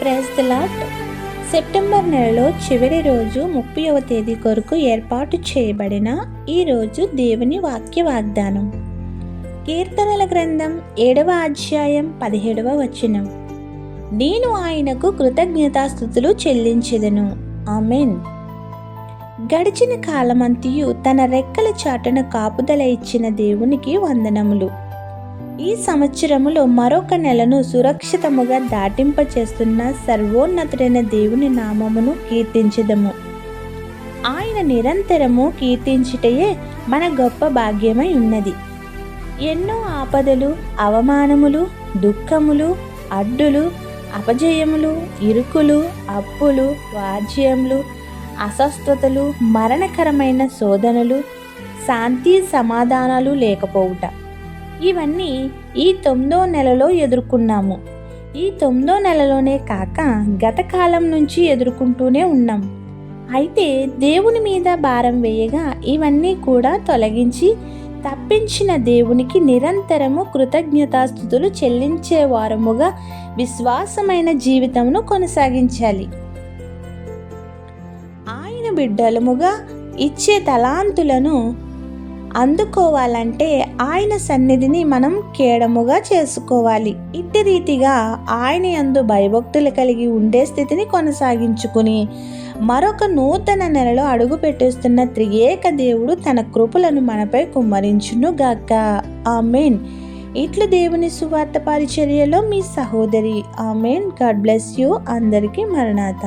Praise the lord. September నెలలో చివరి రోజు 30వ తేదీ కొరకు ఏర్పాటు చేయబడిన ఈ రోజు దేవుని వాక్య వాగ్దానం. కీర్తనల గ్రంథం 7వ అధ్యాయం 17వ వచనం. నేను ఆయనకు కృతజ్ఞతాస్తుతులు చెల్లించెదను. ఆమేన్. గడిచిన కాలమంతియు తన రెక్కల చాటున కాపుదల ఇచ్చిన దేవునికి వందనములు. ఈ సంవత్సరములో మరొక నెలను సురక్షితముగా దాటింపచేస్తున్న సర్వోన్నతుడైన దేవుని నామమును కీర్తించెదము. ఆయన నిరంతరము కీర్తించుటయే మన గొప్ప భాగ్యమై ఉన్నది. ఎన్నో ఆపదలు, అవమానములు, దుఃఖములు, అడ్డులు, అపజయములు, ఇరుకులు, అప్పులు, వాజ్యములు, అస్వస్థతలు, మరణకరమైన శోధనలు, శాంతి సమాధానాలు లేకపోవుట, ఇవన్నీ ఈ 9వ నెలలో ఎదుర్కొన్నాము. ఈ 9వ నెలలోనే కాక గత కాలం నుంచి ఎదుర్కొంటూనే ఉన్నాం. అయితే దేవుని మీద భారం వేయగా ఇవన్నీ కూడా తొలగించి తప్పించిన దేవునికి నిరంతరము కృతజ్ఞతాస్తుతులు చెల్లించే వారముగా విశ్వాసమైన జీవితమును కొనసాగించాలి. ఆయన బిడ్డలముగా ఇచ్చే తలాంతులను అందుకోవాలంటే ఆయన సన్నిధిని మనం కేడముగా చేసుకోవాలి. ఇట్టి రీతిగా ఆయన యందు భయభక్తులు కలిగి ఉండే స్థితిని కొనసాగించుకుని మరొక నూతన నెలలో అడుగు పెట్టేస్తున్న త్రియేక దేవుడు తన కృపలను మనపై కుమ్మరించును గాక. ఆమేన్. ఇట్లు దేవుని సువార్త పరిచర్యలో మీ సహోదరి. ఆమేన్. God bless you. అందరికీ మరణాత.